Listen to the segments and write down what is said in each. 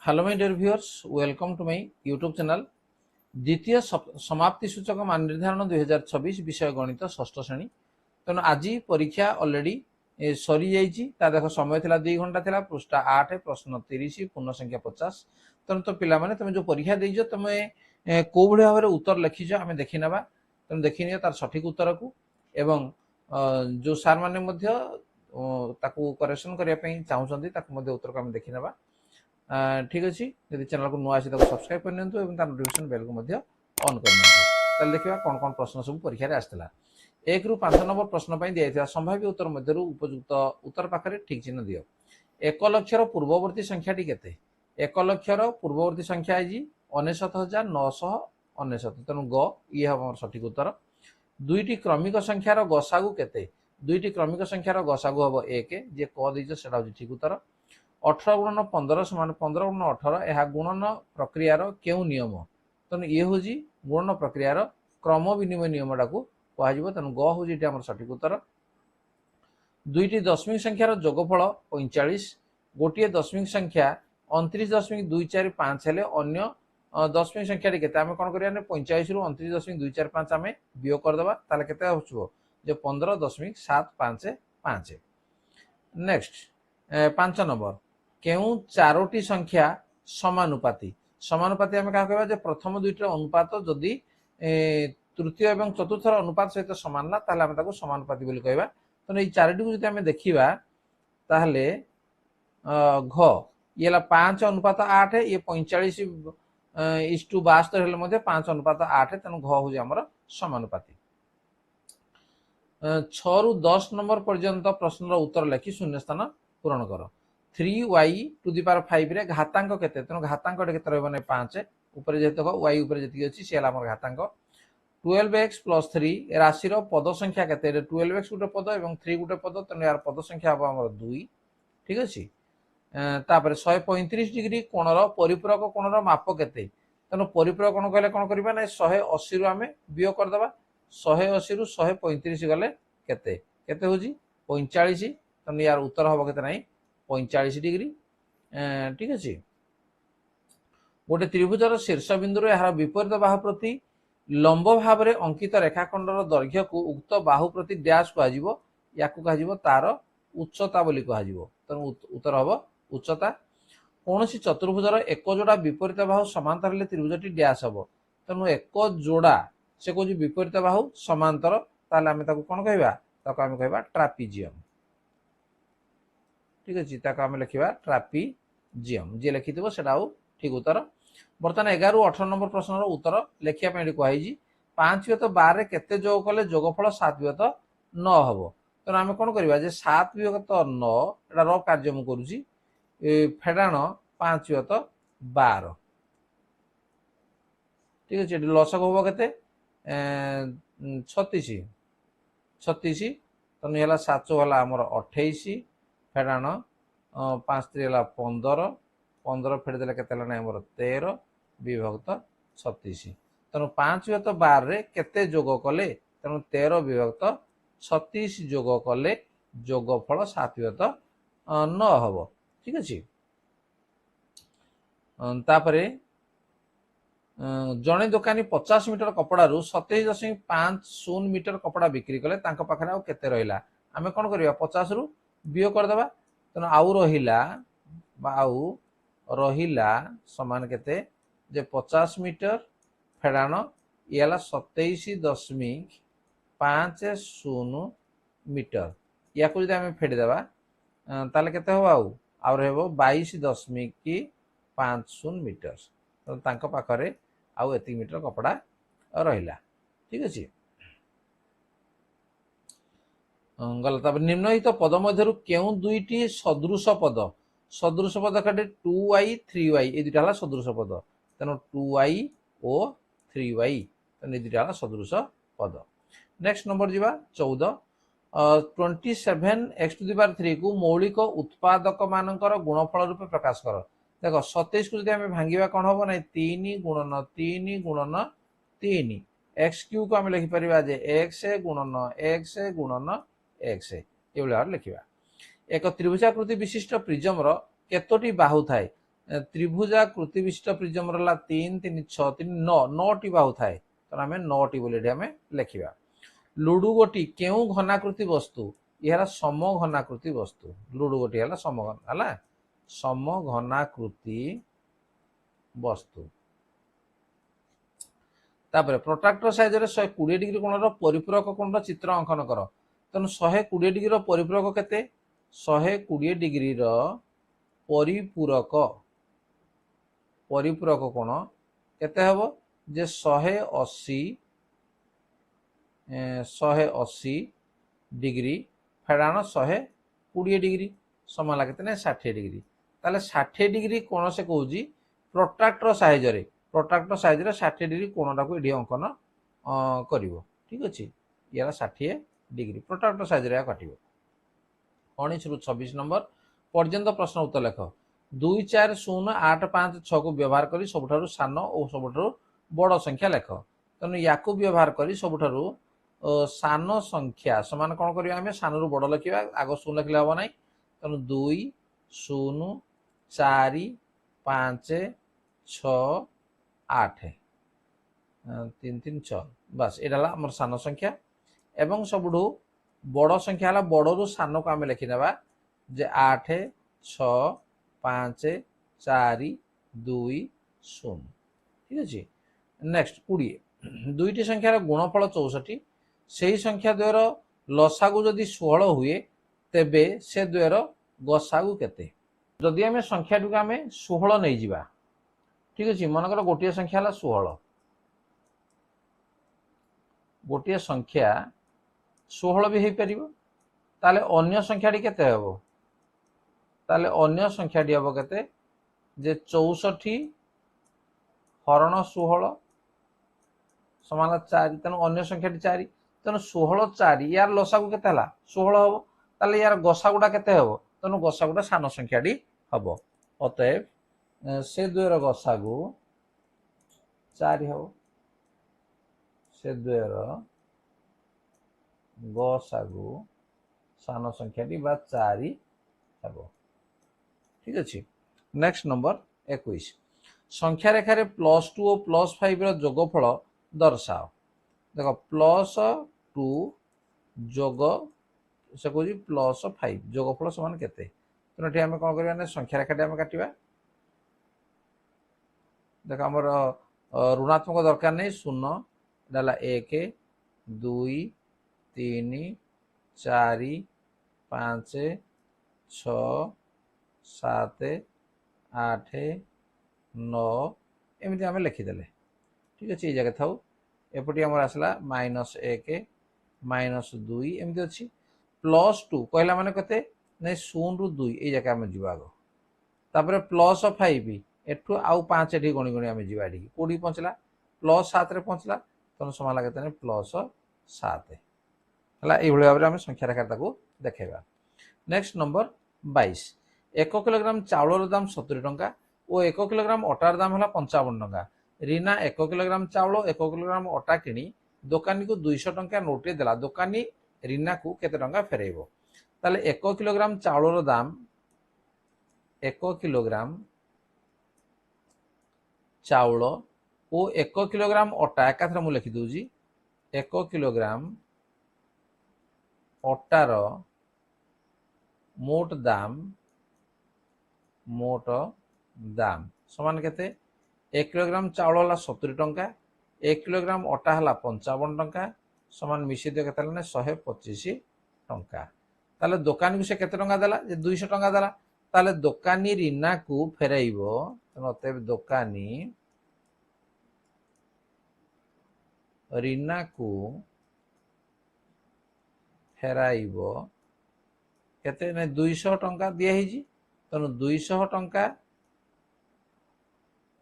Hello my dear viewers, welcome to my YouTube channel. द्वितीय समाप्ति सूचक मान निर्धारण 2026 विषय गणित षष्ठ श्रेणी। तेणु आज परीक्षा अलरेडी सरी जाइए। देख समय था 2 घंटा था, पृष्ठा 8 प्रश्न 30 पूर्ण संख्या 50। तेणु तो पिलाने तुम जो परीक्षा देज तुम कौ भाई भाव में उत्तर लिखीच आम देखी ना। तुम देखी नि तार सठिक उत्तर को एवं जो सार मैंने करेक्शन करने चाहते उत्तर को आम देखी ना। ठीक अच्छे जब चैनल को नुआ सब्सक्राइब करनी नोटिफिकेशन बेल को ऑन कर देखा कौन कौन प्रश्न सब परीक्षा आसाला। 1 ରୁ 5 नंबर प्रश्न दिया संभाव्य उत्तर मध्य उपयुक्त उत्तर पाखे ठीक चिन्ह दियो। 1 लक्षर पूर्ववर्ती संख्या केते? 1 लक्षर पूर्ववर्ती संख्या है 69,999। तेणु ग ये हम सठिक उत्तर। 2टी क्रमिक संख्यार गसागु केते? 2टी क्रमिक संख्यार गसागु हम 1 जे क दीजिए सेटा हूँ ठीक उत्तर। 18 गुणन 15 समान 15 गुणन 18 यह गुणन प्रक्रियार क्यों नियम? तेणु ये हूँ गुणन प्रक्रियार क्रम विनिमय नियमटा को कह। तेणु ग हूँ ये सठिक उत्तर। 2टी दशमिक संख्यार जोगफल 45। गोटे दशमिक संख्या 29.245 हेले अन्य दशमिक संख्या केते? आम कौन करें 45 रु 29.245 आम वियोग करदे ताले केते आसुबो जे 15.755। नेक्स्ट 5 नंबर केउ चारोटी संख्या समानुपाती? समानुपाती आम क्या कहबा जे प्रथम दुईटर अनुपात जदि तृतीय एवं चतुर्थ अनुपात सहित समान ना ताले आम ताको समानुपाती बोली कहबा। तो ये चारोटी को जदि आम देखिबा ताहले घ ये 5 अनुपात 8 ये 45:72 हेले मध्ये 5 अनुपात 8 तेणु घ हूँ आमर समानुपाती। 6 ରୁ 10 नंबर पर्यंत प्रश्नर उत्तर लिखि शून्य स्थान पूरण कर। 3y⁵ रे घातांक केते? तेणु घातांक केते रहबो नै 5 ऊपर जेते y ऊपर जेति अछि से हमर घातांक। 12x + 3 राशि रो पद संख्या केते? 12x गुटे पद एवं 3 गुटे पद, तेणु यार पद संख्या हबो हमर 2। ठीक अछि। तापर 135 डिग्री कोणर परिपूरक कोणर माप केते? तेणु परिपूरक कोण कहले कोन करबा नै 180 रु आमे वियोग कर देबा। 180 रु 135 गले केते केते होजी 45। तेणु यार उत्तर हबो केते नै 45 डिग्री। ठीक अच्छे। गोटे त्रिभुजर शीर्ष बिंदु यार विपरीत बाहु प्रति लंब भाव में अंकित रेखाखंडर दैर्घ्य को उक्त बाहु प्रति डैश कह तार उच्चता बोली कह। तेणु उत्तर हम उच्चता। कौन सी चतुर्भुजर एक जोड़ा विपरीत बाहु समांतर हेले त्रिभुजटी डैश हम। तेणु एक जोड़ा से कौन विपरीत बाहु समांतर ताले आम कौन कहवा ट्रापिजियम। ठीक अच्छे आम लिखा ट्रापिजियम जी लिखि से ठीक उत्तर। बर्तमान 11 ରୁ 18 नंबर प्रश्न उत्तर लिखा कहुई 5/12 केते जोग कले जोगफल 7/9 हम। तेणु आम कौन करवा 7/9 एटा रफ कार्य मुझे करुच्ची फेडाण 5/12। ठीक अच्छे लसक हम के 36। तेणु है 7 है आमर 28 फेडाण 5 3 15 15 फेड़देले के 13 विभक्त 36। तेणु 5/12 केते जोग कले? तेणु 13 विभक्त 36 जोग कले जोगफल 7/9 हम। ठीक अच्छे। तापरे जड़े दोकानी 50 मीटर कपड़ा 27.50 मीटर कपड़ा बिक्री कले पाखे आउ केते रहिला? आमे कौन करवा 50 रु वियोग करदेबा। तेणु आउ रहिला समान केते जे 50 मीटर फेडाण ये 27.50 मीटर या को जदि आमे फेडिदेबा ताले केते हो आउ रहबो 22.50 मीटर। तो तांको पाखरे आउ एति मीटर कपड़ा रहिला। ठीक अच्छे। गला तब निम्नलिखित पद मध्य केउ दुईटी सदृश पद? सदृश पद कहते 2y 3y ये दुटा सदृश पद। तेणु 2y और 3y तेणु दुटा सदृश पद। नेक्स्ट नंबर जी 14 27x³ को मौलिक उत्पादक मानकर गुणफल रूपे प्रकाश कर। देख 27 को जब भांगा कौन हम ना 3 गुणन 3 गुणन 3 x³ को आम लिखिपर x गुणन x गुणन x ये लिखा। एक त्रिभुजाकृति विशिष्ट प्रिजम केतोटी बाहु थाए? त्रिभुजाकृति विशिष्ट प्रिज्म रहा 3 3 6 3 9 9टी बाहु थाए तो आम 9टी बोली आम लिखा। लुडु गोटी केउ घनाकृति वस्तु यह सम घनाकृति वस्तु लुडु गोटी है सम घनाकृति वस्तु। तापर प्रोट्राक्टर साइज रे 120 डिग्री कोणर परिपूरक कोण चित्र अंकन कर तेणु 120 डिग्री परिपूरक केते 120 डिग्री परिपूरक परिपूरक कोण केते हबो जे 180 डिग्री फेडाण 120 डिग्री समाला केते ना 60 डिग्री ताले 60 डिग्री कोण से कहूजी प्रोट्राक्टर साइज रे 60 डिग्री कोणटा को एडी अंकन करिवो ठीक अछि यार 60 डिग्री प्रोट्राक्टर साइज रे काटिवो। 19 रु 26 नंबर पर्यंत प्रश्न उत्तर लेख 2 4 0 8 5 6 को व्यवहार करी सबठारु सान और सबठारु बड़ संख्या लेख तेणु याकू व्यवहार करी सबठारु सान संख्या समान कौन करिया आमे सान रु बड़ लिखिबा आगो 0 लिखले हबो नै तेणु 2 0 4 5 6 8 3 3 6 बस एटा हमर सान संख्या एवं सबुठु बड़ संख्या है बड़ू सान को आम लिखिने जे 8 6 5 4 2 0 ठीक अच्छे। नेक्स्ट 20 दुईटी संख्यार गुणफल 64 से संख्या द्वयर लसागु जदि 16 हुए तेबे से द्वयर गसागु केते जदि आम संख्या टी आम 16 नहीं जिबा ठीक अच्छे मनकर गोटे संख्या है 16 गोटे संख्या 16 भी हो पार ताले अन्य संख्याटी केते हबो ताले अन्य संख्याटी हबो केते जे 64 हरण 16 समान 4 तेणु अन्य संख्याटी 4 तेणु 16 4 यार लसागु केते हला 16 हबो ताले यार गसागुडा केते हबो तेणु गसागुडा सान संख्याटी हबो अतएव से द्वयर गसागु 4 हबो से द्वयर गसागु सान संख्याटी बा 4 हबो ठीक अच्छे। नेक्स्ट नंबर 21 संख्या रेखा रे +2 और +5 रो जोगफल दर्शाओ देखो +2 जोग से कहूँ +5 जोगफल समान केते तेणु ये आम कौन करवा संख्या रेखा आम काटिबा देख आमर ऋणात्मक दरकार नहीं 0 डाला 1 2 3 4 5 6 7 8 9 एमती आम लिखिदे ठीक अच्छे ये जगह था एपटे आम आसला -1 -2 एमती अच्छी +2 कहला माने कते नहीं 0 रु 2 ये जगह आम जीवा आगो तापर +5 एठू आउ 5 एठी गणी गणी आम जीवा एठी कोडी पहुंचला +7 रे पहुंचला तन समान लागते नहीं +7 हला ए भली भाबरे आम संख्या रेखा ताको देखेबा। नेक्स्ट नंबर 22 1 किलोग्राम चाउलर दाम 70 टंका और 1 किलोग्राम अटार दाम है 55 टंका रीना 1 किलोग्राम चाउल 1 किलोग्राम अटा किणी दोकानी को 200 टंका नोटे देला दोकानी रीना को केते टंका फेरेइबो ताले 1 किलोग्राम चाउलर दाम 1 किलोग्राम चाउल और 1 किलोग्राम अटा एकाथरे मु लिखि दउजी 1 किलोग्राम अटार मोट दाम समान केते 1 किलोग्राम चाउल है 70 टंका 1 किलोग्राम अटा है 55 टंका समान मिसी दियो केते 125 टंका ताले दुकानी को से केते टंका देला जे 200 टंका देला ताले दुकानी रीना को फेराइबो तते दुकानी रीना को फेराइबो केते ने 200 टंका दिया ही तेणु 200 टंका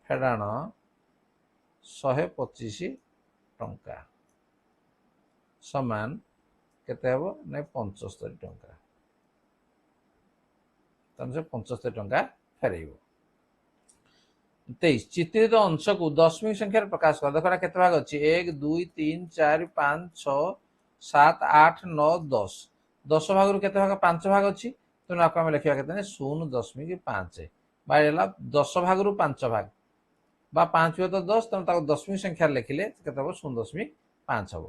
फेडाण 125 टंका समान केते हबो ने 75 टंका तेणु से 75 टंका फेराइबो। 23 चित्रित अंश को दशमिक संख्यार प्रकाश कर देखा केते भाग अछि 1 2 3 4 5 6 7 8 9 10 10 भाग रु केते भाग 5 भाग अछि तेणु आपको आम लिखा केते 0.5 बाहर 10 भाग रु 5 भाग बा 5 हुए तो 10 तेणु ताको दशमिक संख्या लिखिले केते हो 0.5 हम।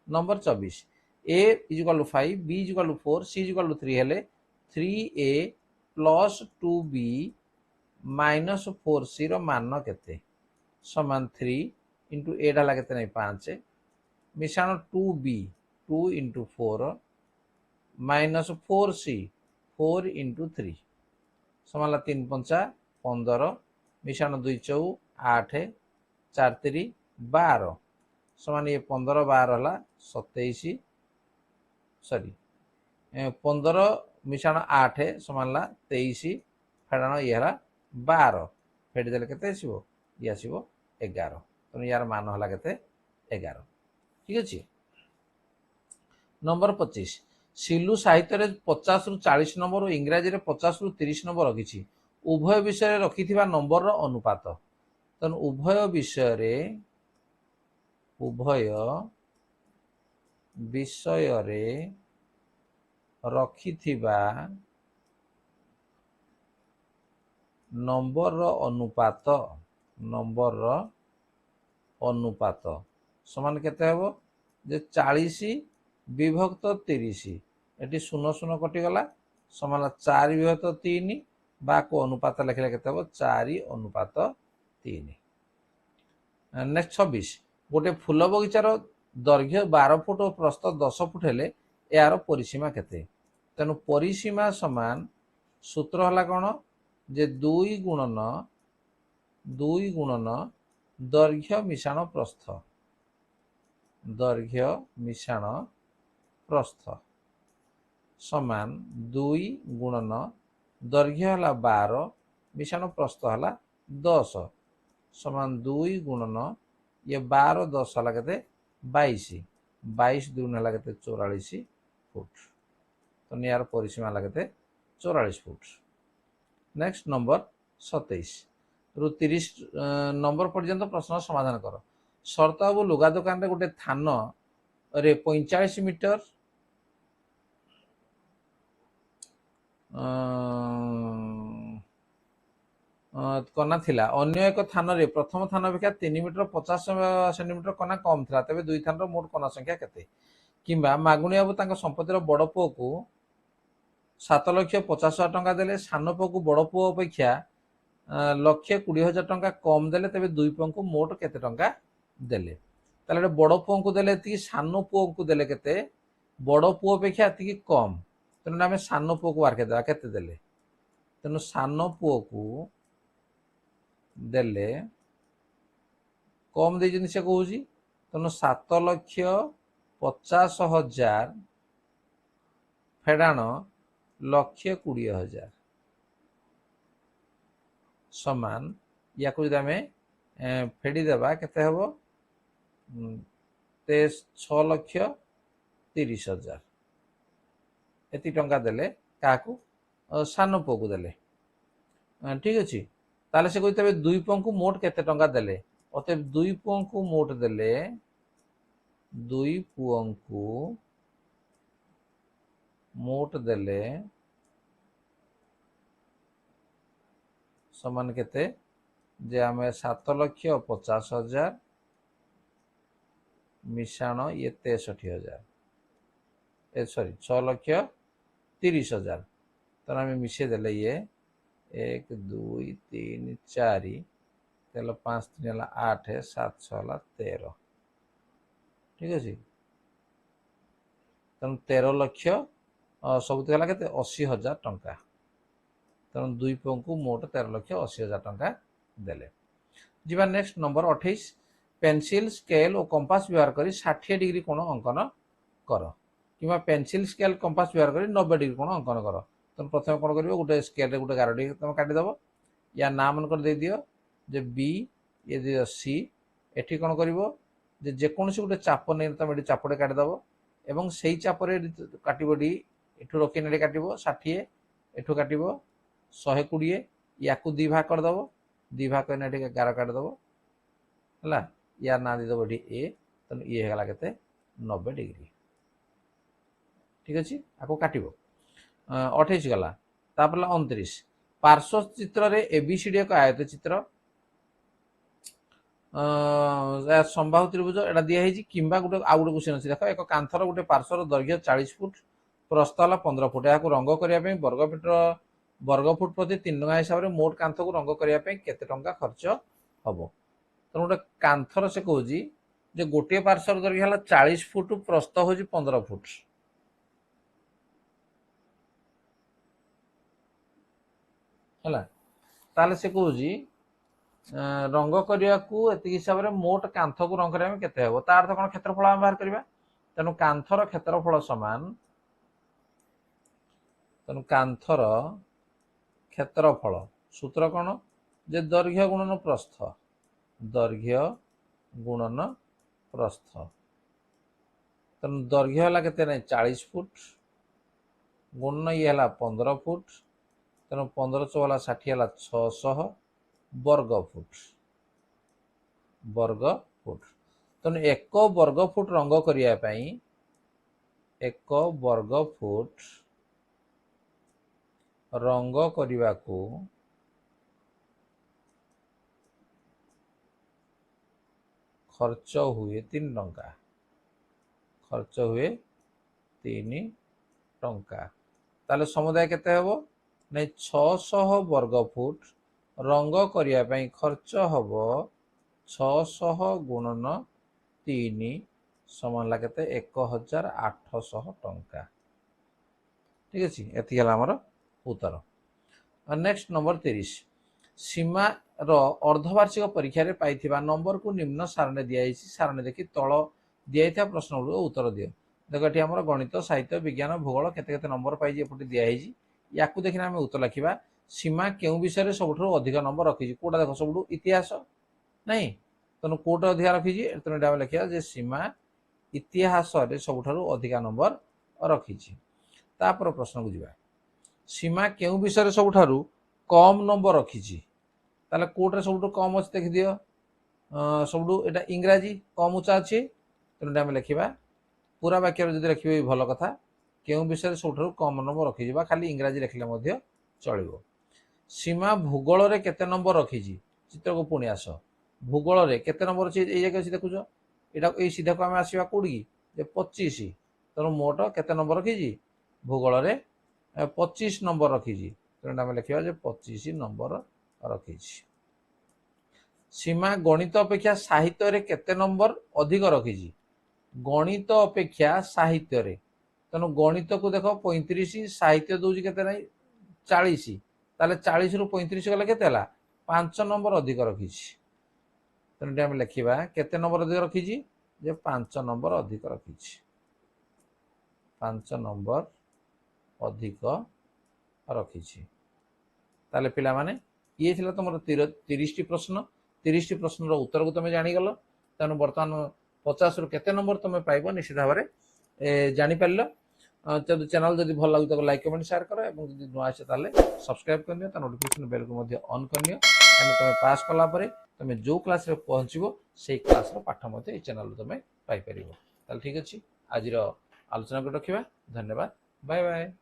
Number 24 a equal to 5 b equal to 4 c equal to 3 हेले 3a plus 2b minus 4c रो मान केते समान 3 इंटू a डाला केते नहीं 5 मिश्रण 2b 2 into 4 minus 4c 4 into 3 समान 3 पंचा 15 मिश्रण 2 चौ 8 4 3 12 समान ये 15 12 है 27 सॉरी 15 मिश्रण 8 समान 23 फेड़ाण ये है 12 फेड़ी देले केते आसीबो ये आसीबो 11 तेणु यार मान है केते 11 ठीक अच्छे। नंबर 25 सिलु साहित्य रे 50 रु 40 नंबर और इंग्राजी रे 50 रु 30 नंबर रखी उभय विषय रखि नंबर रो अनुपात तेणु उभय विषय रे रखि नंबर रो अनुपात समान केते हबो जे 40 विभक्त 30 एटी 0 0 कटिगला समान 4 विभक्त 3 बा को अनुपात लिखले केते हबो 4 अनुपात 3। नेक्स्ट 26 गोटे फूल बगीचार दैर्घ्य 12 फुट और प्रस्थ 10 फुट हेले यार परिसीमा केते तेणु परिसीमा समान सूत्र हला कोन जे 2 गुणन दैर्घ्य मिश्रण प्रस्थ समान 2 गुणन दैर्घ्य हला 12 मिश्रण प्रस्थ हला 10 समान 2 गुणन ये 12 10 हला केते 22 22 दून हला केते 44 फुट तो यार परिसीमा हला केते 44 फुट। नेक्स्ट नंबर 27 रु 30 नंबर पर्यंत प्रश्न समाधान कर। शर्त बाबू लुगा दुकान रे गोटे थान रे 45 मीटर कना थिला अन्य एक थान रे प्रथम थान अपेक्षा 3 मीटर 50 सेंटीमीटर कना कम थिला तबे दुई थान रो मोट कना संख्या केते किंबा मागुणी बाबू तांको संपत्तिर बड़ पुओ को 7,50,000 टंका देले सान पुओ को बड़ पुओ अपेक्षा 1,20,000 टंका कम देले तबे दुई पुओ को मोट केते टंका देले ताले बड़ पुओ को देले ती सान पुओ को देले केते बड़ पुओ अपेक्षा ती कम तेणु आम सान पुओ को बारके देवा केते देले तेणु सान पुओ को देले कम दे से कहूँ तेणु 7,50,000 फेड़ाण 1,20,000 समान या आम फेड़ी देवा केते हबो 6,30,000 एति टंका देले काकू सान पुओ को देले ठीक अच्छे ताले से कहते दुई पुओ को मोट केते टंका देले अतएव दुई पुओ को मोट देले दुई पुओ को मोट देले समान केते जे आमे 7,50,000 मिशाण ये 63,000 सॉरी 6,30,000 तो आम मिशे देले ये 1 2 3 4 तेल 5 3 8 7 6 13 ठीक अच्छे तेणु 13 लक्ष सब गला के 80,000 टंका तेणु दुई पुओ को मोट 13,80,000 टंका देले जीवा। नेक्स्ट नंबर 28 पेंसिल स्केल और कंपास व्यवहार करी 60 डिग्री कोण अंकन कर कि पेंसिल स्केल कंपास व्यवहार करी 90 डिग्री कोण अंकन कर तुम प्रथम कौन कर गोटे स्केल रे गोटे गारटी तुम काटिदेव या ना मन कर दे दियो जे बी ये दियो सी एठी कौन कर जेकोसी गोटे चाप नहीं तुम ये चापटे काटिदेव एवं से चापे काटो डी एठू रखी काटो 60 एठू काटो 120 या दी भाग करदेव दी भाग कर गार काटिदेव है या ना देदेव ए तेणु ये होगा के 90 डिग्री ठीक अच्छे आपको काटो 28 गला 29 पार्श्व चित्र रे एबीसीडी एक आयत चित्र संबाहु त्रिभुज एटा दिया है किंबा गोटे आउ गोटे क्वेश्चन अच्छी देख एक कांथर गोटे पार्श्वर दैर्घ्य 40 फुट प्रस्थ है 15 फुट या रंग करने वर्गफुट प्रति 3 टଙ୍କା हिसाब से मोट कांथ को रंग करने केते टंका खर्च हम तो गोटे कांथर से कौच जे गोटे पार्श्वर दैर्घ्य है 40 फुट प्रस्थ हूँ 15 फुट है ताले से कौच रंग करने को एति हिसाब से मोट कांथ को रंग करने केते हेबो तार अर्थ कोन क्षेत्रफल हम बाहर करबा तेनु कांथर क्षेत्रफल समान तेनु कांथर क्षेत्रफल सूत्र कौन जे दैर्घ्य गुणन प्रस्थ दैर्घ्य गुणन प्रस्थ तेनु दैर्घ्य है केते नै 40 फुट गुणन ये है 15 फुट तेणु 15 × 60 है 600 वर्ग फुट तेणु एक वर्ग फुट रंग करने एक वर्ग फुट रंग करने को खर्च हुए 3 टंका खर्च हुए 3 टंका ताले समुदाय केते हेबो नै 600 वर्ग फुट रंग करने खर्च हम 600 गुणन 3 समान लगे 1800 टंका ठीक अच्छे ये आमर उत्तर नेक्स्ट नंबर 30 सीमा रो अर्धवार्षिक परीक्षा पाई नंबर को निम्न सारणी दिखाई सारणी देखी तल दिया प्रश्न गुड़ उत्तर दियो देख ये आम गणित साहित्य विज्ञान भूगोल केते नंबर पाई एपटे दिखाई या देखना आम उत्तर लिखा सीमा क्यों विषय सब अधिक नंबर रखी कौटा देख सब इतिहास नहीं तेणु कौटा अधिक रखी तेणु लिखा जे सीमा इतिहास सब अधिक नंबर रखी प्रश्न को जावा सीमा क्यों विषय सब कम नंबर रखी कौटे सब कम अच्छे देखी दियो सब यहाँ इंग्राजी कम उच्चा अच्छे तेणु आम लिखा पूरा वाक्य जब लिखे भल कथा क्यों विषय सब कम नंबर रखी खाली इंग्राजी लिखले चलो सीमा भूगोल रे केते नंबर रखी चित्र को पुणी आस भूगोल रे केते नंबर अच्छे ये जगह देखुच ये सीधा को आम आसवा कौड़ी 25 तेणु मोट केते नंबर रखी भूगोल रे 25 नंबर रखी तेणु आम लिखा 25 नंबर रखी सीमा गणित अपेक्षा साहित्य रे केते नंबर अधिक रखी गणित अपेक्षा साहित्य रे तेणु गणित को देख 35 साहित्य दूसरी केते नहीं 40 ताले 40 रु 35 गले केते 5 नंबर अधिक रखी तेणु आम लिखा केते नंबर अधिक रखी जे 5 नंबर अधिक रखी 5 नंबर अधिक रखी ताले पिला माने ये थिला तुम 30 प्रश्न 30 प्रश्न उत्तर को तुम जानीगल तेणु बर्तमान 50 रु केते नंबर तुम पाइब निश्चित भाव में जानीपार जब चैनल जब भल लगे तो लाइक कमेंट शेयर कर और जब नुआ आसे सब्सक्राइब कर नोटिफिकेशन बेल को ऑन कर तुम पास कलापर तुम जो क्लास रे पहुँचो से क्लास पाठ ये चैनल तुम पाइपर ठीक अच्छे आज आलोचना को रखा धन्यवाद बाय बाय।